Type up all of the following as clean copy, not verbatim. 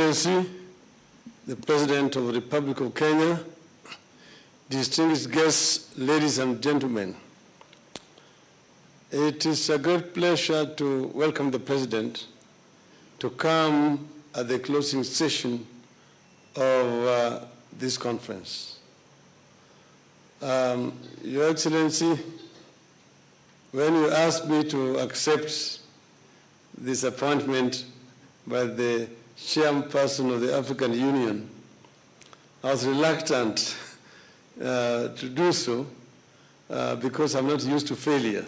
Excellency, the President of the Republic of Kenya, distinguished guests, ladies and gentlemen, it is a great pleasure to welcome the President to come at the closing session of this conference. Your Excellency, when you asked me to accept this appointment by the chairperson of the African Union, I was reluctant to do so because I'm not used to failure.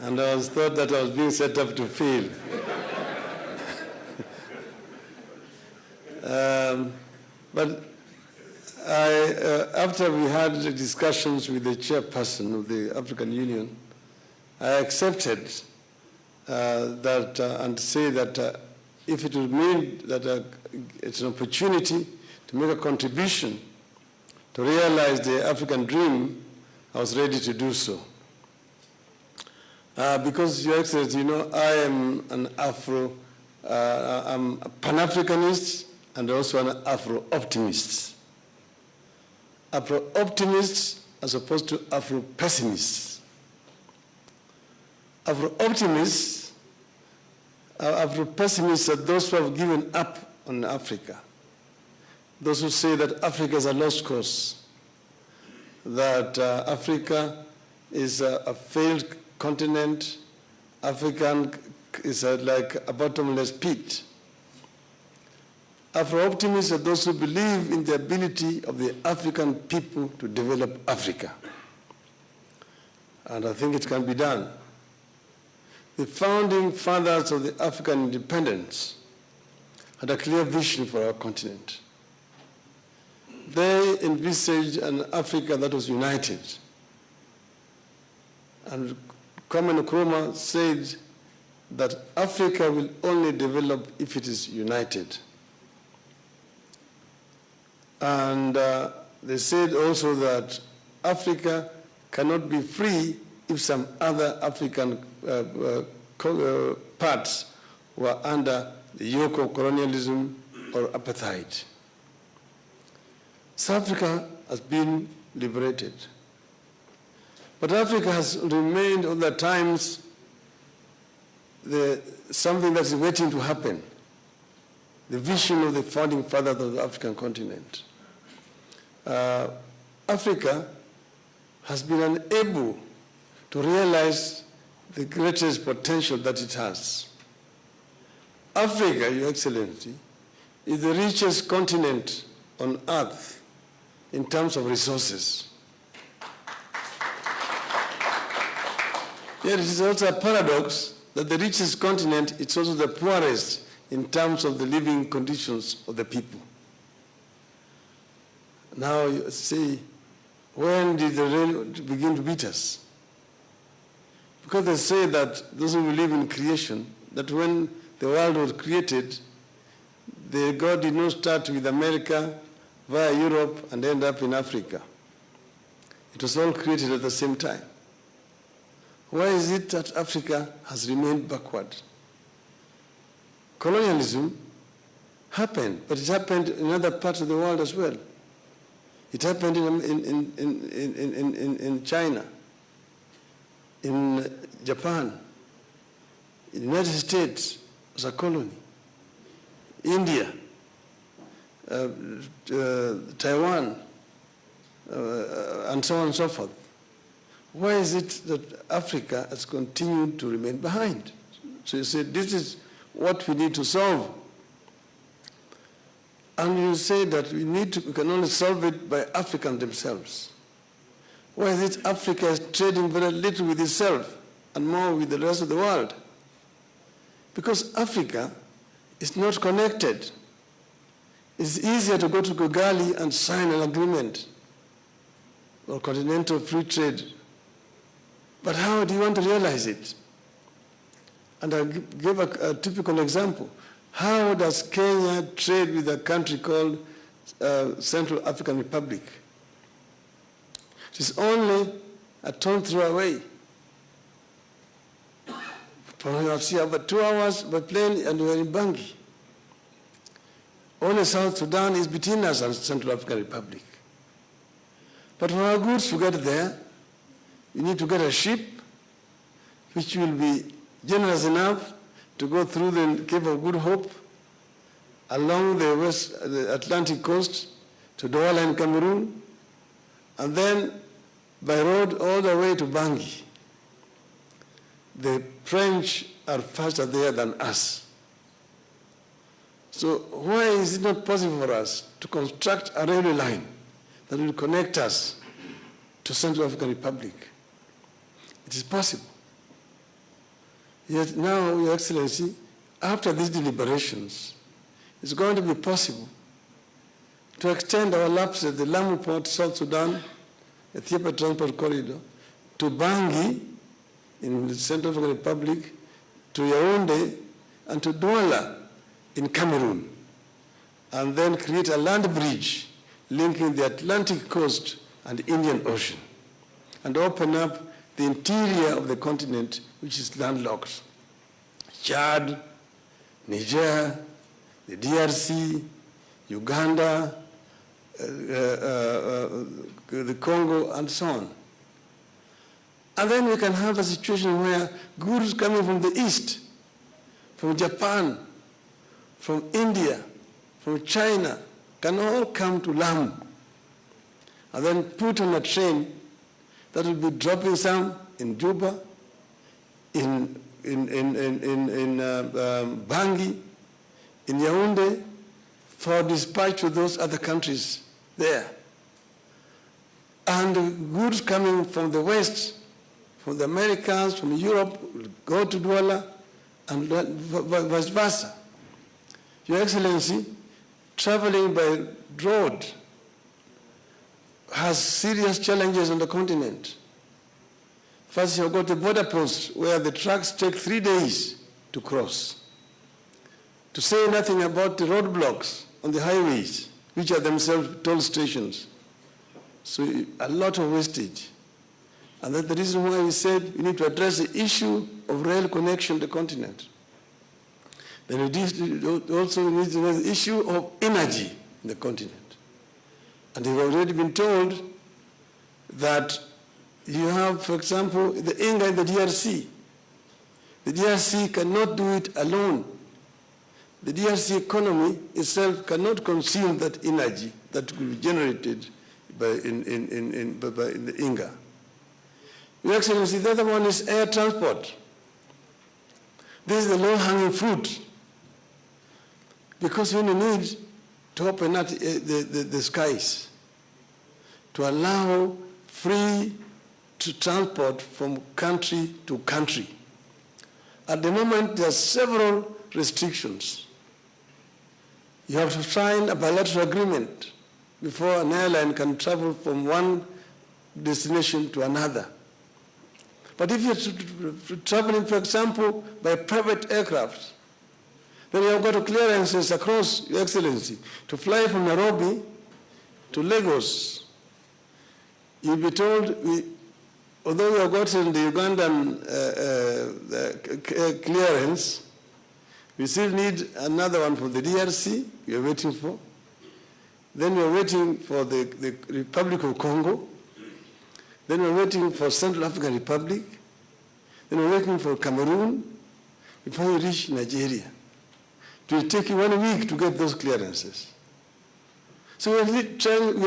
And I thought that I was being set up to fail. But after we had the discussions with the chairperson of the African Union, I accepted that and say that if it would mean that it's an opportunity to make a contribution to realize the African dream, I was ready to do so. Because, Your Excellency, you know, I am an I'm a Pan-Africanist and also an Afro-optimist. Afro-optimists as opposed to Afro-pessimists. Afro-optimists, Afro-pessimists are those who have given up on Africa. Those who say that Africa is a lost cause, that Africa is a failed continent, Africa is like a bottomless pit. Afro-optimists are those who believe in the ability of the African people to develop Africa. And I think it can be done. The founding fathers of the African independence had a clear vision for our continent. They envisaged an Africa that was united. And Kwame Nkrumah said that Africa will only develop if it is united. And they said also that Africa cannot be free if some other African parts were under the yoke of colonialism or apartheid. South Africa has been liberated. But Africa has remained all the times something that is waiting to happen, the vision of the founding fathers of the African continent. Africa has been unable to realize the greatest potential that it has. Africa, Your Excellency, is the richest continent on earth in terms of resources. Yet it is also a paradox that the richest continent is also the poorest in terms of the living conditions of the people. Now you say, when did the rain begin to beat us? Because they say that those who believe in creation, that when the world was created, God did not start with America, via Europe, and end up in Africa. It was all created at the same time. Why is it that Africa has remained backward? Colonialism happened, but it happened in other parts of the world as well. It happened in China, in Japan, in the United States as a colony, India, Taiwan, and so on and so forth. Why is it that Africa has continued to remain behind? So you say, this is what we need to solve. And you say that we can only solve it by Africans themselves. Why is it Africa is trading very little with itself and more with the rest of the world? Because Africa is not connected. It's easier to go to Kigali and sign an agreement or continental free trade. But how do you want to realize it? And I'll give a typical example. How does Kenya trade with a country called Central African Republic? It is only a stone throw away. From here, about 2 hours by plane, and we're in Bangui. Only South Sudan is between us and Central African Republic. But for our goods to get there, we need to get a ship which will be generous enough to go through the Cape of Good Hope, along the Atlantic coast to Douala in Cameroon, and then by road all the way to Bangui. The French are faster there than us. So why is it not possible for us to construct a railway line that will connect us to Central African Republic? It is possible. Yet now, Your Excellency, after these deliberations, it's going to be possible to extend our lapse at the Lamu Port, South Sudan, Ethiopia Transport Corridor, to Bangui in the Central African Republic, to Yaoundé, and to Douala in Cameroon, and then create a land bridge linking the Atlantic coast and Indian Ocean, and open up the interior of the continent, which is landlocked. Chad, Niger, the DRC, Uganda, the Congo, and so on. And then we can have a situation where goods coming from the east, from Japan, from India, from China, can all come to Lamu, and then put on a train that will be dropping some in Juba, in Bangui, in Yaoundé, for dispatch to those other countries there. And goods coming from the West, from the Americans, from Europe, will go to Douala, and vice versa. Your Excellency, traveling by road has serious challenges on the continent. First, you've got the border posts where the trucks take 3 days to cross. To say nothing about the roadblocks on the highways, which are themselves toll stations. So a lot of wastage. And that's the reason why we said we need to address the issue of rail connection to the continent. Then we also need to address the issue of energy in the continent. And we've already been told that you have, for example, the Inga in the DRC. The DRC cannot do it alone. The DRC economy itself cannot consume that energy that will be generated in the Inga. Your Excellency, the other one is air transport. This is the low-hanging fruit. Because we need to open up the skies to allow free transport from country to country. At the moment, there are several restrictions. You have to sign a bilateral agreement before an airline can travel from one destination to another. But if you're traveling, for example, by private aircraft, then you have got clearances across, Your Excellency, to fly from Nairobi to Lagos. You'll be told, although you have gotten the Ugandan clearance, we still need another one for the DRC, we are waiting for. Then we are waiting for the Republic of Congo. Then we're waiting for Central African Republic. Then we're waiting for Cameroon before we reach Nigeria. It will take you 1 week to get those clearances. So we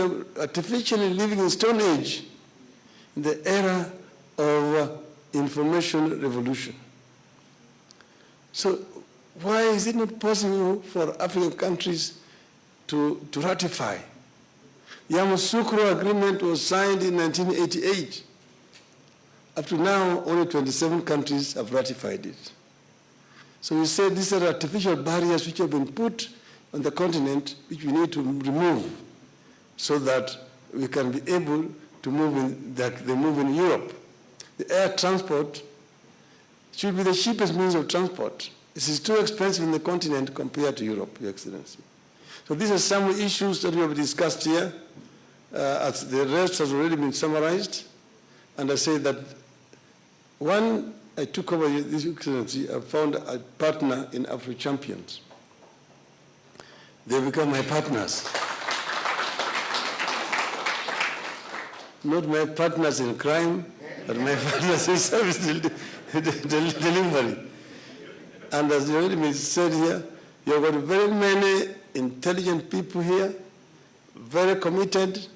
are artificially living in Stone Age, in the era of information revolution. So why is it not possible for African countries to ratify? The Yamoussoukro Agreement was signed in 1988. Up to now, only 27 countries have ratified it. So we said these are artificial barriers which have been put on the continent, which we need to remove so that we can be able to move in, like they move in Europe. The air transport should be the cheapest means of transport. This is too expensive in the continent compared to Europe, Your Excellency. So these are some issues that we have discussed here. As the rest has already been summarized. And I say that one I took over this Excellency, I found a partner in Afrochampions. They become my partners. Not my partners in crime, but my partners in service delivery. And as you already been said here, you've got very many intelligent people here, very committed,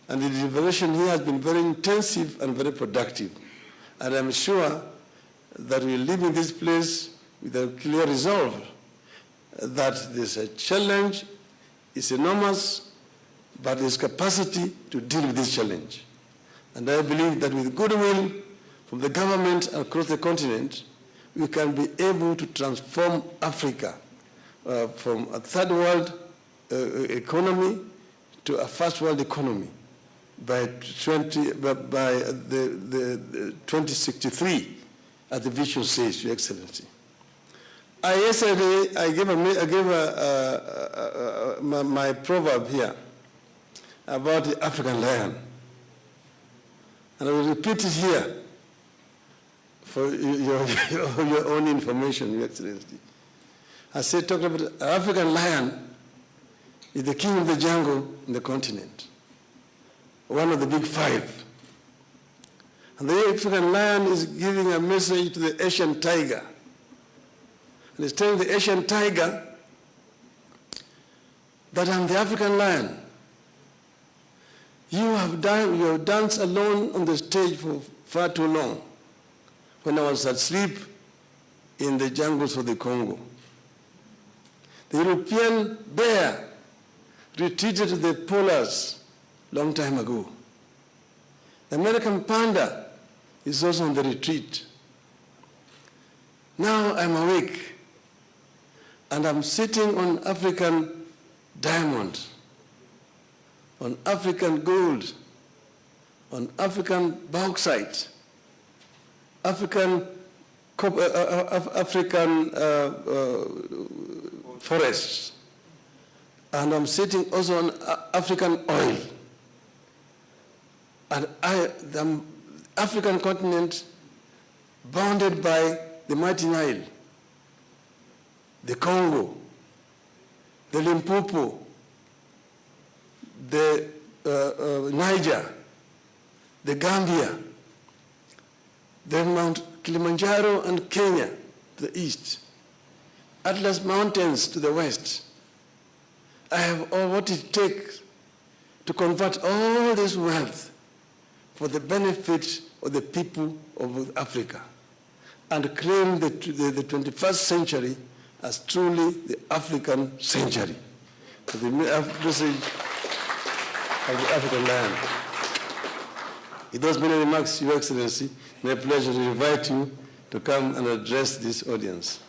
and the deliberation here has been very intensive and very productive. And I'm sure that we're leaving this place with a clear resolve that there's a challenge, it's enormous, but there's capacity to deal with this challenge. And I believe that with goodwill from the government across the continent, we can be able to transform Africa from a third world economy to a first world economy by 2063, as the vision says, Your Excellency. Yesterday, I gave my proverb here about the African lion. And I will repeat it here for your own information, Your Excellency. I said, talking about the African lion is the king of the jungle in the continent, one of the big five. And the African lion is giving a message to the Asian tiger. And he's telling the Asian tiger that I'm the African lion. You have danced alone on the stage for far too long when I was asleep in the jungles of the Congo. The European bear retreated to the polars long time ago. The American panda is also on the retreat. Now I'm awake, and I'm sitting on African diamond, on African gold, on African bauxite, African forests, and I'm sitting also on African oil. And the African continent bounded by the mighty Nile, the Congo, the Limpopo, the Niger, the Gambia, the Mount Kilimanjaro and Kenya to the east, Atlas Mountains to the west. I have all what it takes to convert all this wealth for the benefit of the people of Africa and claim the 21st century as truly the African century, the message of the African land. With those many remarks, Your Excellency, my pleasure to invite you to come and address this audience.